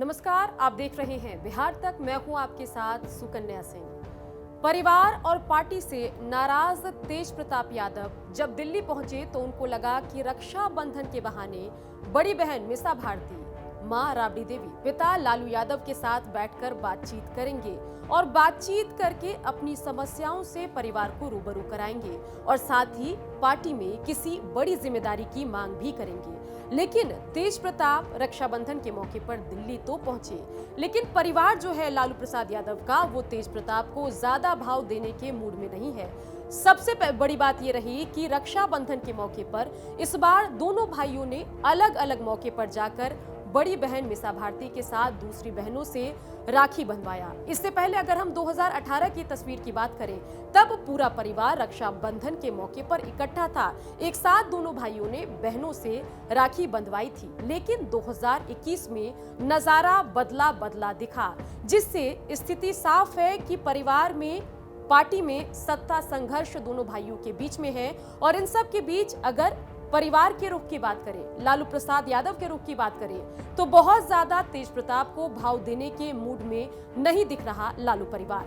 नमस्कार, आप देख रहे हैं बिहार तक। मैं हूं आपके साथ सुकन्या सिंह। परिवार और पार्टी से नाराज तेज प्रताप यादव जब दिल्ली पहुंचे तो उनको लगा कि रक्षाबंधन के बहाने बड़ी बहन मीसा भारती, मां राबड़ी देवी, पिता लालू यादव के साथ बैठकर बातचीत करेंगे और बातचीत करके अपनी समस्याओं से परिवार को रूबरू कराएंगे और साथ ही पार्टी में किसी बड़ी जिम्मेदारी की मांग भी करेंगे। लेकिन तेज प्रताप रक्षाबंधन के मौके पर दिल्ली तो पहुंचे, लेकिन परिवार जो है लालू प्रसाद यादव का, वो तेज प्रताप को ज्यादा भाव देने के मूड में नहीं है। सबसे बड़ी बात ये रही कि रक्षाबंधन के मौके पर इस बार दोनों भाइयों ने अलग अलग मौके पर जाकर बड़ी बहन मीसा भारती के साथ दूसरी बहनों से राखी बंधवाया। इससे पहले अगर हम 2018 की तस्वीर की बात करें, तब पूरा परिवार रक्षाबंधन के मौके पर इकट्ठा था। एक साथ दोनों भाइयों ने बहनों से राखी बंधवाई थी। लेकिन 2021 में नजारा बदला दिखा, जिससे स्थिति साफ है कि परिवार में, पार्टी में सत्ता संघर्ष दोनों भाइयों के बीच में है। और इन सब के बीच अगर परिवार के रुख की बात करें, लालू प्रसाद यादव के रुख की बात करें, तो बहुत ज्यादा तेज प्रताप को भाव देने के मूड में नहीं दिख रहा लालू परिवार।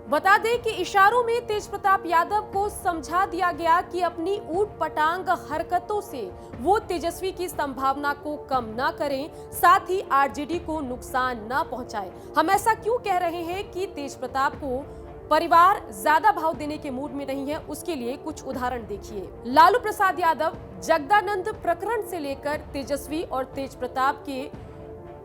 बता दें कि इशारों में तेज प्रताप यादव को समझा दिया गया कि अपनी ऊट पटांग हरकतों से वो तेजस्वी की संभावना को कम ना करें, साथ ही आरजेडी को नुकसान ना पहुंचाए। हम ऐसा क्यों कह रहे हैं कि तेज प्रताप को परिवार ज्यादा भाव देने के मूड में नहीं है, उसके लिए कुछ उदाहरण देखिए। लालू प्रसाद यादव जगदानंद प्रकरण से लेकर तेजस्वी और तेज प्रताप के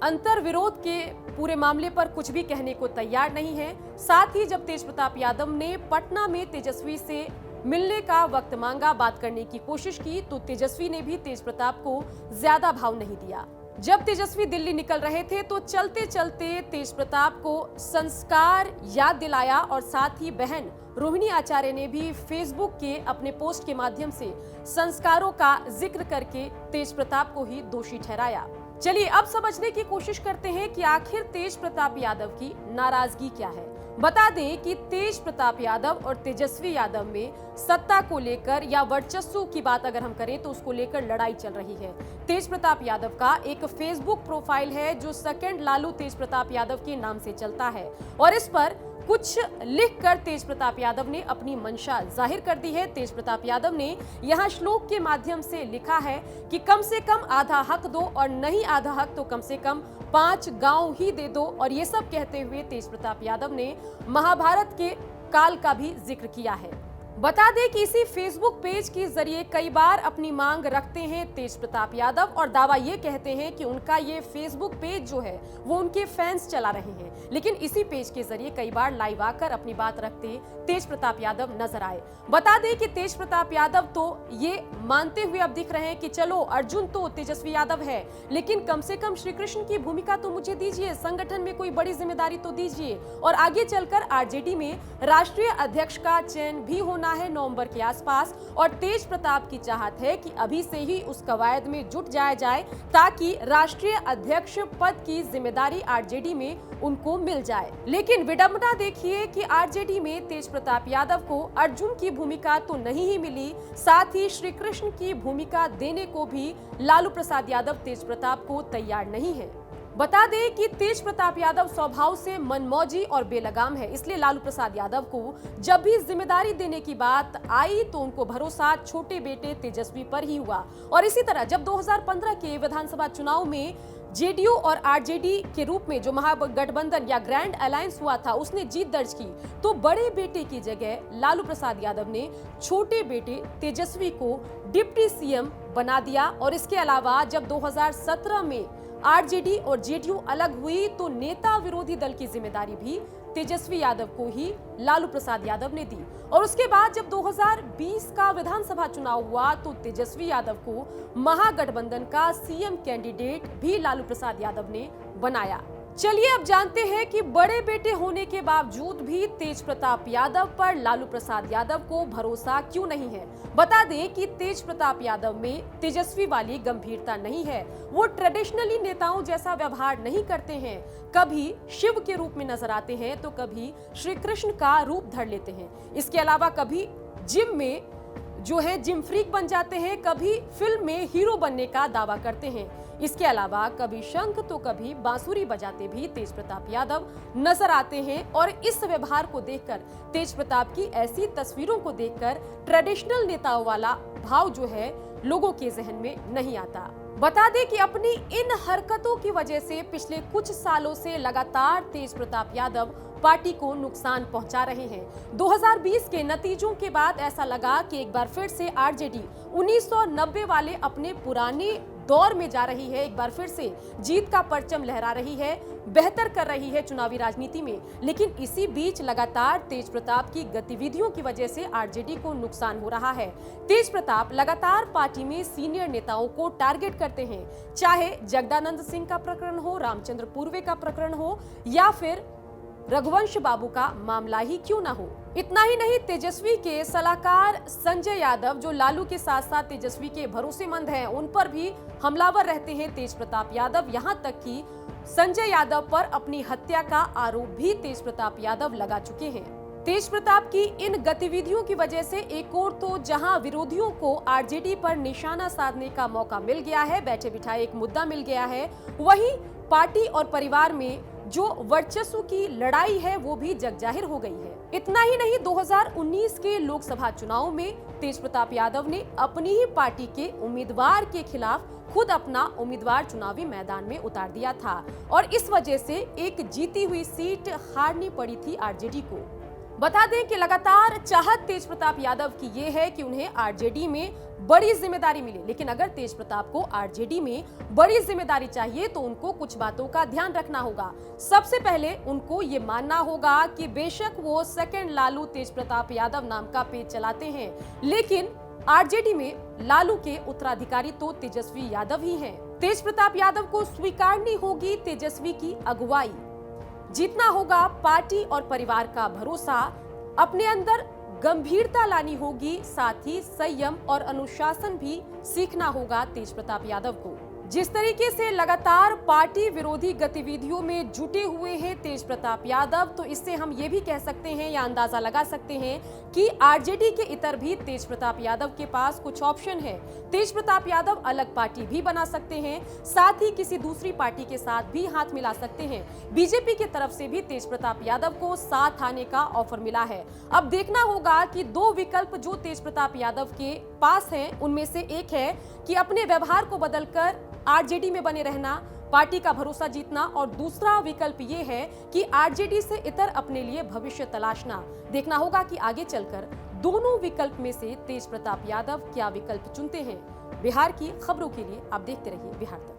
अंतर विरोध के पूरे मामले पर कुछ भी कहने को तैयार नहीं है। साथ ही जब तेज प्रताप यादव ने पटना में तेजस्वी से मिलने का वक्त मांगा, बात करने की कोशिश की, तो तेजस्वी ने भी तेज प्रताप को ज्यादा भाव नहीं दिया। जब तेजस्वी दिल्ली निकल रहे थे तो चलते चलते तेज प्रताप को संस्कार याद दिलाया और साथ ही बहन रोहिणी आचार्य ने भी फेसबुक के अपने पोस्ट के माध्यम से संस्कारों का जिक्र करके तेज प्रताप को ही दोषी ठहराया। चलिए अब समझने की कोशिश करते हैं कि आखिर तेज प्रताप यादव की नाराजगी क्या है। बता दें कि तेज प्रताप यादव और तेजस्वी यादव में सत्ता को लेकर या वर्चस्व की बात अगर हम करें तो उसको लेकर लड़ाई चल रही है। तेज प्रताप यादव का एक फेसबुक प्रोफाइल है जो सेकंड लालू तेज प्रताप यादव के नाम से चलता है और इस पर कुछ लिखकर तेज प्रताप यादव ने अपनी मंशा जाहिर कर दी है। तेज प्रताप यादव ने यहां श्लोक के माध्यम से लिखा है कि कम से कम आधा हक दो और नहीं आधा हक तो कम से कम 5 गांव ही दे दो। और ये सब कहते हुए तेज प्रताप यादव ने महाभारत के काल का भी जिक्र किया है। बता दें कि इसी फेसबुक पेज के जरिए कई बार अपनी मांग रखते हैं तेज प्रताप यादव और दावा ये कहते हैं कि उनका ये फेसबुक पेज जो है वो उनके फैंस चला रहे हैं। लेकिन इसी पेज के जरिए कई बार लाइव आकर अपनी बात रखते तेज प्रताप यादव नजर आए। बता दें कि तेज प्रताप यादव तो ये मानते हुए अब दिख रहे हैं कि चलो अर्जुन तो तेजस्वी यादव है, लेकिन कम से कम श्री कृष्ण की भूमिका तो मुझे दीजिए, संगठन में कोई बड़ी जिम्मेदारी तो दीजिए और आगे चलकर आरजेडी में राष्ट्रीय अध्यक्ष का चयन भी होना है नवंबर के आसपास। और तेज प्रताप की चाहत है कि अभी से ही उस कवायद में जुट जाया जाए ताकि राष्ट्रीय अध्यक्ष पद की जिम्मेदारी आरजेडी में उनको मिल जाए। लेकिन विडंबना देखिए कि आरजेडी में तेज प्रताप यादव को अर्जुन की भूमिका तो नहीं ही मिली, साथ ही श्री कृष्ण की भूमिका देने को भी लालू प्रसाद यादव तेज प्रताप को तैयार नहीं है। बता दें कि तेज प्रताप यादव स्वभाव से मनमौजी और बेलगाम है, इसलिए लालू प्रसाद यादव को जब भी जिम्मेदारी देने की बात आई तो उनको भरोसा छोटे बेटे तेजस्वी पर ही हुआ। और इसी तरह जब 2015 के विधानसभा चुनाव में जेडीयू और आरजेडी के रूप में जो महागठबंधन या ग्रैंड अलायंस हुआ था उसने जीत दर्ज की, तो बड़े बेटे की जगह लालू प्रसाद यादव ने छोटे बेटे तेजस्वी को डिप्टी सीएम बना दिया। और इसके अलावा जब 2017 में आरजेडी और जेडीयू अलग हुई तो नेता विरोधी दल की जिम्मेदारी भी तेजस्वी यादव को ही लालू प्रसाद यादव ने दी। और उसके बाद जब 2020 का विधानसभा चुनाव हुआ तो तेजस्वी यादव को महागठबंधन का सीएम कैंडिडेट भी लालू प्रसाद यादव ने बनाया। चलिए अब जानते हैं कि बड़े बेटे होने के बावजूद भी तेज प्रताप यादव पर लालू प्रसाद यादव को भरोसा क्यों नहीं है। बता दें कि तेज प्रताप यादव में तेजस्वी वाली गंभीरता नहीं है, वो ट्रेडिशनली नेताओं जैसा व्यवहार नहीं करते हैं, कभी शिव के रूप में नजर आते हैं तो कभी श्री कृष्ण का रूप धर लेते हैं। इसके अलावा कभी जिम में जो है जिम फ्रीक बन जाते हैं, कभी फिल्म में हीरो बनने का दावा करते हैं। इसके अलावा कभी शंख तो कभी बांसुरी बजाते भी तेज प्रताप यादव नजर आते हैं और इस व्यवहार को देखकर, तेज प्रताप की ऐसी तस्वीरों को देखकर ट्रेडिशनल नेताओं वाला भाव जो है लोगों के जहन में नहीं आता। बता दें कि अपनी इन हरकतों की वजह से पिछले कुछ सालों से लगातार तेज प्रताप यादव पार्टी को नुकसान पहुंचा रहे हैं। 2020 के नतीजों के बाद ऐसा लगा कि एक बार फिर से आरजेडी 1990 वाले अपने पुराने दौर में जा रही है, एक बार फिर से जीत का परचम लहरा रही है, बेहतर कर रही है चुनावी राजनीति में। लेकिन इसी बीच लगातार तेज प्रताप की गतिविधियों की वजह से आरजेडी को नुकसान हो रहा है। तेज प्रताप लगातार पार्टी में सीनियर नेताओं को टारगेट करते हैं, चाहे जगदानंद सिंह का प्रकरण हो, रामचंद्र पूर्वे का प्रकरण हो या फिर रघुवंश बाबू का मामला ही क्यों ना हो। इतना ही नहीं, तेजस्वी के सलाहकार संजय यादव जो लालू के साथ साथ तेजस्वी के भरोसेमंद हैं, उन पर भी हमलावर रहते हैं तेज प्रताप यादव। यहां तक कि संजय यादव पर अपनी हत्या का आरोप भी तेज प्रताप यादव लगा चुके हैं। तेज प्रताप की इन गतिविधियों की वजह से एक और तो जहां विरोधियों को आरजेडी पर निशाना साधने का मौका मिल गया है, बैठे बिठाए एक मुद्दा मिल गया है, वहीं पार्टी और परिवार में जो वर्चस्व की लड़ाई है वो भी जगजाहिर हो गई है। इतना ही नहीं, 2019 के लोकसभा चुनाव में तेज प्रताप यादव ने अपनी ही पार्टी के उम्मीदवार के खिलाफ खुद अपना उम्मीदवार चुनावी मैदान में उतार दिया था और इस वजह से एक जीती हुई सीट हारनी पड़ी थी आरजेडी को। बता दें कि लगातार चाहत तेज प्रताप यादव की ये है कि उन्हें आरजेडी में बड़ी जिम्मेदारी मिले, लेकिन अगर तेज प्रताप को आरजेडी में बड़ी जिम्मेदारी चाहिए तो उनको कुछ बातों का ध्यान रखना होगा। सबसे पहले उनको ये मानना होगा कि बेशक वो सेकंड लालू तेज प्रताप यादव नाम का पेज चलाते हैं, लेकिन आरजेडी में लालू के उत्तराधिकारी तो तेजस्वी यादव ही हैं। तेज प्रताप यादव को स्वीकारनी होगी तेजस्वी की अगुवाई, जीतना होगा पार्टी और परिवार का भरोसा, अपने अंदर गंभीरता लानी होगी, साथ ही संयम और अनुशासन भी सीखना होगा तेज प्रताप यादव को। जिस तरीके से लगातार पार्टी विरोधी गतिविधियों में जुटे हुए हैं तेज प्रताप यादव, तो इससे हम ये भी कह सकते हैं या अंदाजा लगा सकते हैं कि आरजेडी के इतर भी तेज प्रताप यादव के पास कुछ ऑप्शन है। तेज प्रताप यादव अलग पार्टी भी बना सकते हैं, साथ ही किसी दूसरी पार्टी के साथ भी हाथ मिला सकते हैं। बीजेपी की तरफ से भी तेज प्रताप यादव को साथ आने का ऑफर मिला है। अब देखना होगा कि दो विकल्प जो तेज प्रताप यादव के पास हैं, उनमें से एक है कि अपने व्यवहार को बदलकर आरजेडी में बने रहना, पार्टी का भरोसा जीतना, और दूसरा विकल्प ये है कि आरजेडी से इतर अपने लिए भविष्य तलाशना। देखना होगा कि आगे चलकर दोनों विकल्प में से तेज प्रताप यादव क्या विकल्प चुनते हैं। बिहार की खबरों के लिए आप देखते रहिए बिहार तक।